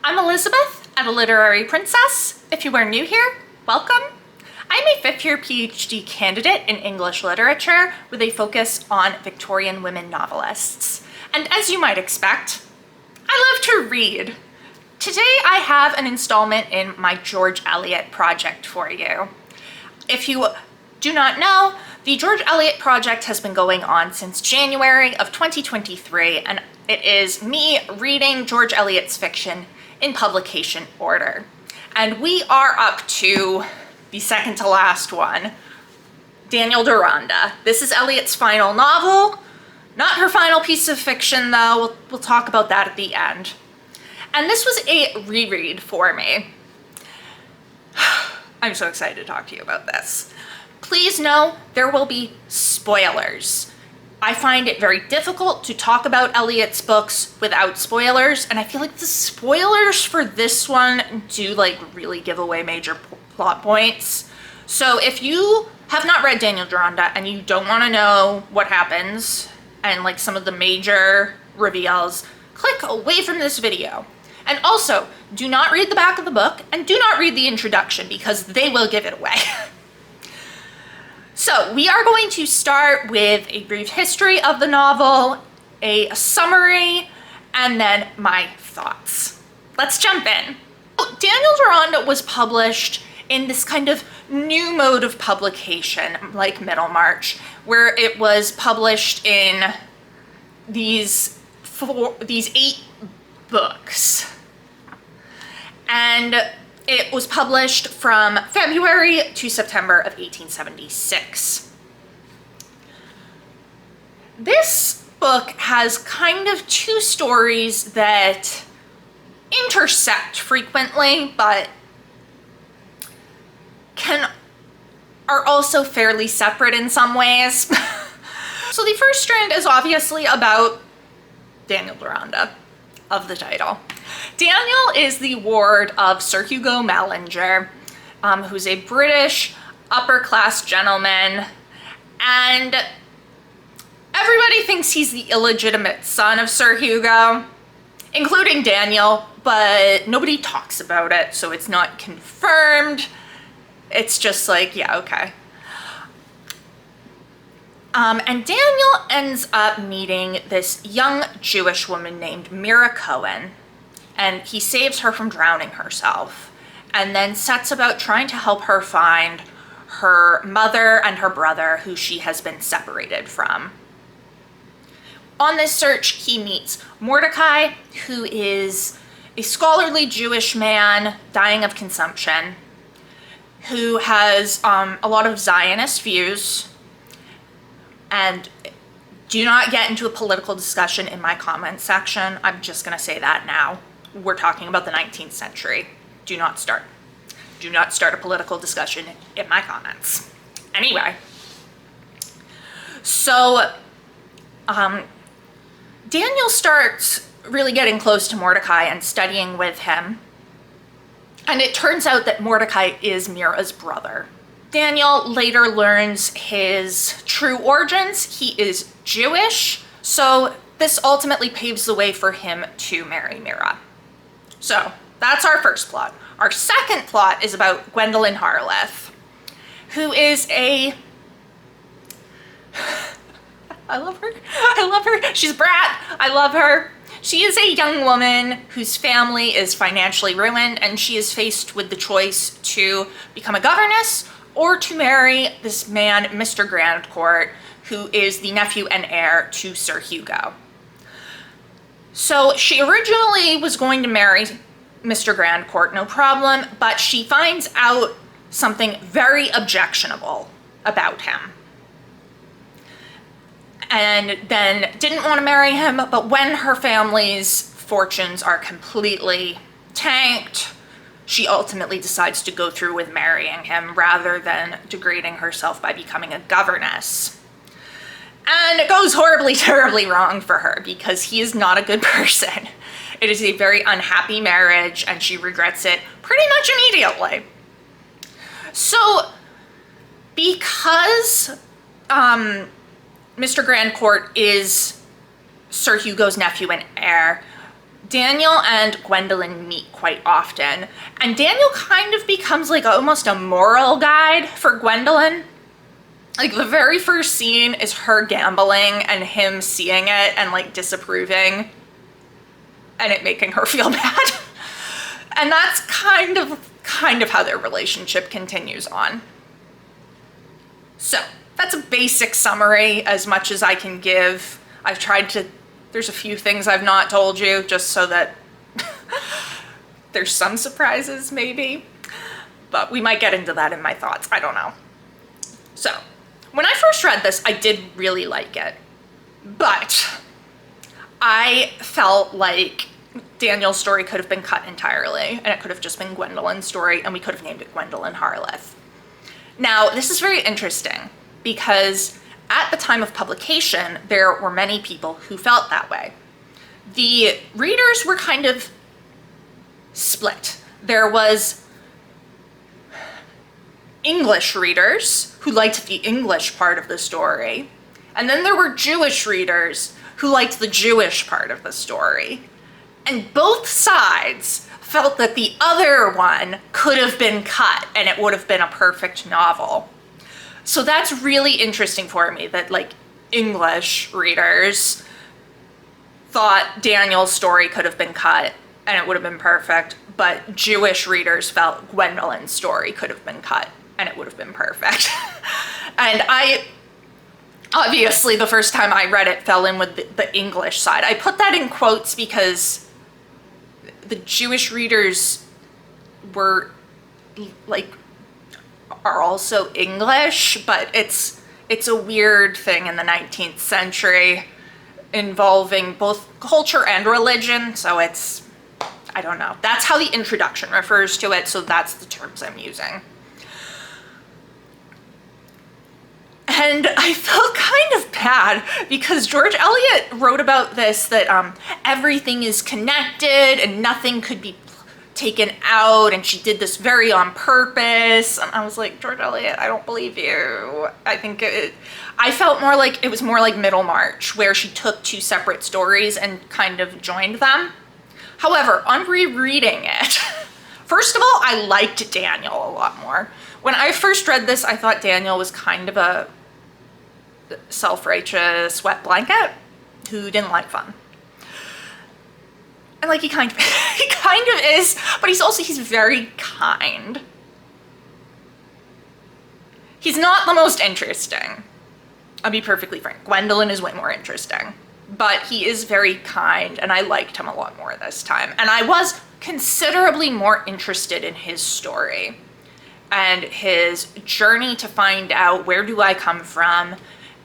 I'm Elizabeth at A Literary Princess. If you are new here, welcome. I'm a fifth-year PhD candidate in English literature with a focus on Victorian women novelists. And as you might expect, I love to read. Today I have an installment in my George Eliot project for you. If you do not know, the George Eliot project has been going on since January of 2023, and it is me reading George Eliot's fiction in publication order. And we are up to the second to last one, Daniel Deronda. This is Eliot's final novel, not her final piece of fiction though. We'll talk about that at the end. And this was a reread for me. I'm so excited to talk to you about this. Please know there will be spoilers. I find it very difficult to talk about Eliot's books without spoilers, and I feel like the spoilers for this one do really give away major plot points. So if you have not read Daniel Deronda and you don't want to know what happens and some of the major reveals, click away from this video. And also, do not read the back of the book and do not read the introduction because they will give it away. So we are going to start with a brief history of the novel, a summary, and then my thoughts. Let's jump in. Daniel Deronda was published in this kind of new mode of publication, like Middlemarch, where it was published in these 8 books. And it was published from February to September of 1876. This book has kind of 2 stories that intersect frequently, but are also fairly separate in some ways. So the first strand is obviously about Daniel Deronda, of the title. Daniel is the ward of Sir Hugo Mallinger, who's a British upper-class gentleman, and everybody thinks he's the illegitimate son of Sir Hugo, including Daniel, but nobody talks about it, so it's not confirmed. It's just yeah, okay. And Daniel ends up meeting this young Jewish woman named Mira Cohen, and he saves her from drowning herself, and then sets about trying to help her find her mother and her brother, who she has been separated from. On this search, he meets Mordecai, who is a scholarly Jewish man dying of consumption, who has a lot of Zionist views. And do not get into a political discussion in my comments section. I'm just gonna say that now. We're talking about the 19th century. Do not start a political discussion in my comments. Anyway, so Daniel starts really getting close to Mordecai and studying with him. And it turns out that Mordecai is Mira's brother. Daniel later learns his true origins. He is Jewish, so this ultimately paves the way for him to marry Mira. So that's our first plot. Our second plot is about Gwendolyn Harleth, who is I love her. She's a brat. I love her. She is a young woman whose family is financially ruined, and she is faced with the choice to become a governess or to marry this man, Mr. Grandcourt, who is the nephew and heir to Sir Hugo. So she originally was going to marry Mr. Grandcourt, no problem, but she finds out something very objectionable about him. And then didn't want to marry him, but when her family's fortunes are completely tanked, she ultimately decides to go through with marrying him rather than degrading herself by becoming a governess. And it goes horribly, terribly wrong for her because he is not a good person. It is a very unhappy marriage and she regrets it pretty much immediately. So because Mr. Grandcourt is Sir Hugo's nephew and heir, Daniel and Gwendolyn meet quite often, and Daniel kind of becomes like almost a moral guide for Gwendolyn. Like the very first scene is her gambling and him seeing it and like disapproving and it making her feel bad. And that's kind of how their relationship continues on. So that's a basic summary as much as I can give. I've tried to, there's a few things I've not told you just so that there's some surprises maybe, but we might get into that in my thoughts. I don't know. So when I first read this, I did really like it, but I felt like Daniel's story could have been cut entirely and it could have just been Gwendolyn's story and we could have named it Gwendolyn Harleth. Now, this is very interesting because at the time of publication, there were many people who felt that way. The readers were kind of split. There was English readers who liked the English part of the story, and then there were Jewish readers who liked the Jewish part of the story. And both sides felt that the other one could have been cut and it would have been a perfect novel. So that's really interesting for me that like English readers thought Daniel's story could have been cut and it would have been perfect, but Jewish readers felt Gwendolyn's story could have been cut and it would have been perfect. And I, obviously the first time I read it fell in with the English side. I put that in quotes because the Jewish readers were like, are also English, but it's a weird thing in the 19th century involving both culture and religion. So it's, I don't know. That's how the introduction refers to it. So that's the terms I'm using. And I felt kind of bad because George Eliot wrote about this, that everything is connected and nothing could be taken out, and she did this very on purpose. And I was like, George Eliot, I don't believe you. I think I felt more like it was more like Middlemarch, where she took two separate stories and kind of joined them. However, on rereading it, first of all, I liked Daniel a lot more. When I first read this, I thought Daniel was kind of a self-righteous wet blanket who didn't like fun. And like he kind of is, but he's very kind. He's not the most interesting. I'll be perfectly frank. Gwendolyn is way more interesting, but he is very kind and I liked him a lot more this time. And I was considerably more interested in his story and his journey to find out where do I come from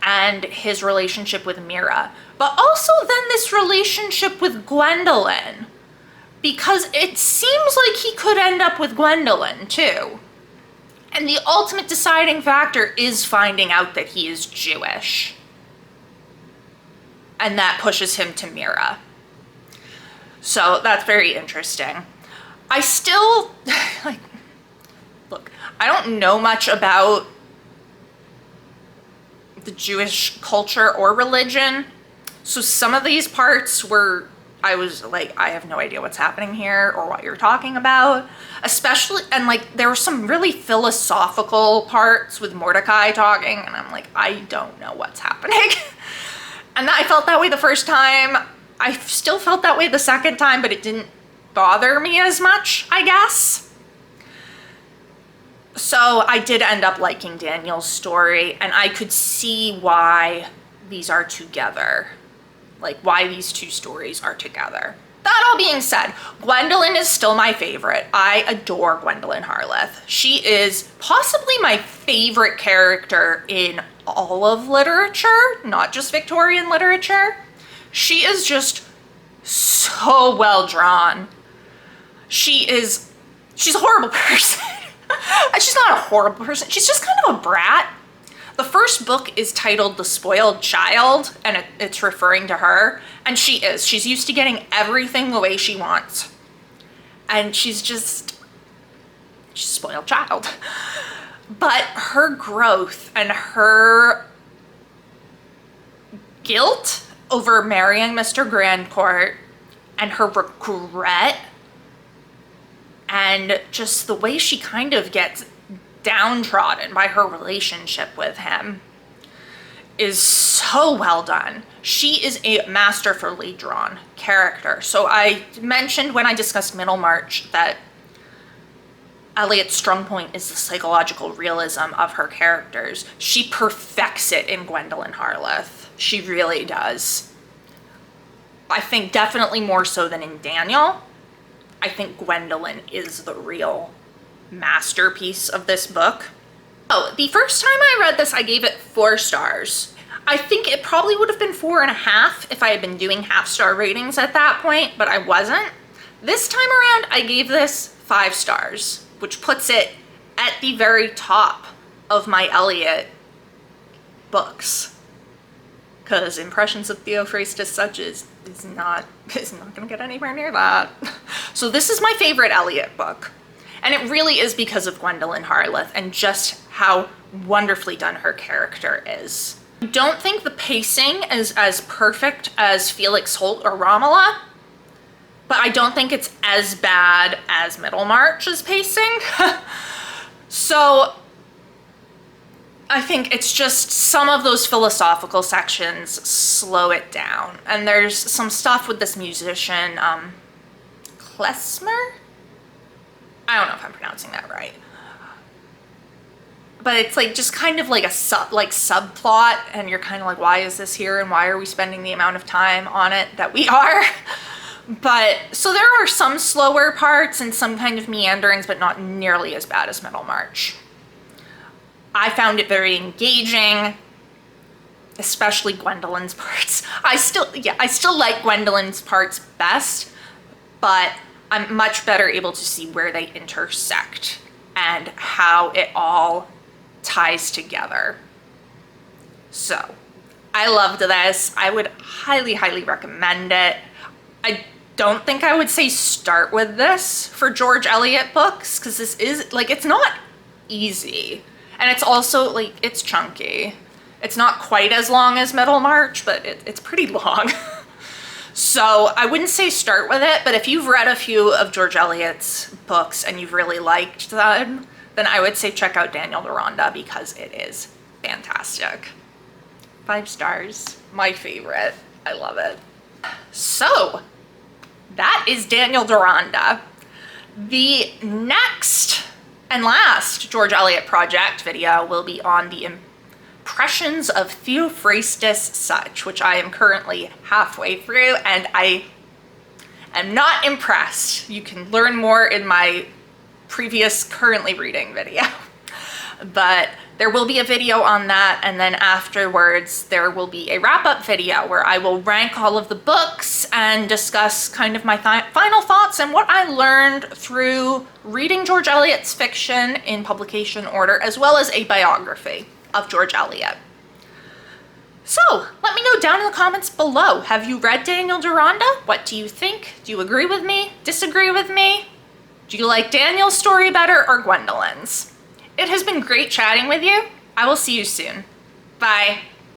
and his relationship with Mira. But also then this relationship with Gwendolyn, because it seems like he could end up with Gwendolyn too. And the ultimate deciding factor is finding out that he is Jewish. And that pushes him to Mira. So that's very interesting. I still, like, look, I don't know much about the Jewish culture or religion. So some of these parts were, I was like, I have no idea what's happening here or what you're talking about. Especially, and like, there were some really philosophical parts with Mordecai talking, and I'm like, I don't know what's happening. And I felt that way the first time. I still felt that way the second time, but it didn't bother me as much, I guess. So I did end up liking Daniel's story, and I could see why these are together. Like, why these two stories are together. That all being said, Gwendolyn is still my favorite. I adore Gwendolyn Harleth. She is possibly my favorite character in all of literature, not just Victorian literature. She is just so well drawn. She's a horrible person. She's not a horrible person. She's just kind of a brat. The first book is titled The Spoiled Child, and it's referring to her. And she's used to getting everything the way she wants. And she's a spoiled child. But her growth and her guilt over marrying Mr. Grandcourt and her regret and just the way she kind of gets downtrodden by her relationship with him is so well done. She is a masterfully drawn character. So I mentioned when I discussed Middlemarch that Eliot's strong point is the psychological realism of her characters. She perfects it in Gwendolyn Harleth. She really does. I think definitely more so than in Daniel. I think Gwendolyn is the real masterpiece of this book. Oh, the first time I read this, I gave it 4 stars. I think it probably would have been 4.5 if I had been doing half-star ratings at that point, but I wasn't. This time around, I gave this 5 stars, which puts it at the very top of my Eliot books. Because Impressions of Theophrastus Such is not going to get anywhere near that. So this is my favorite Eliot book. And it really is because of Gwendolyn Harleth and just how wonderfully done her character is. I don't think the pacing is as perfect as Felix Holt or Romola, but I don't think it's as bad as Middlemarch's pacing. So I think it's just some of those philosophical sections slow it down. And there's some stuff with this musician, Klezmer? I don't know if I'm pronouncing that right. But it's like just kind of like a subplot, and you're kind of like, why is this here and why are we spending the amount of time on it that we are? But so there are some slower parts and some kind of meanderings, but not nearly as bad as Middlemarch. I found it very engaging, especially Gwendolyn's parts. I still like Gwendolyn's parts best, but I'm much better able to see where they intersect and how it all ties together. So I loved this. I would highly, highly recommend it. I don't think I would say start with this for George Eliot books, because this is like, it's not easy. And it's also like, it's chunky. It's not quite as long as Middlemarch, but it's pretty long. So I wouldn't say start with it, but if you've read a few of George Eliot's books and you've really liked them, then I would say check out Daniel Deronda, because it is fantastic. 5 stars, my favorite. I love it. So that is Daniel Deronda. The next and last George Eliot project video will be on the Impressions of Theophrastus Such, which I am currently halfway through, and I am not impressed. You can learn more in my previous currently reading video. But there will be a video on that, and then afterwards there will be a wrap-up video where I will rank all of the books and discuss kind of my final thoughts and what I learned through reading George Eliot's fiction in publication order, as well as a biography of George Eliot. So let me know down in the comments below. Have you read Daniel Deronda? What do you think? Do you agree with me? Disagree with me? Do you like Daniel's story better or Gwendolyn's? It has been great chatting with you. I will see you soon. Bye.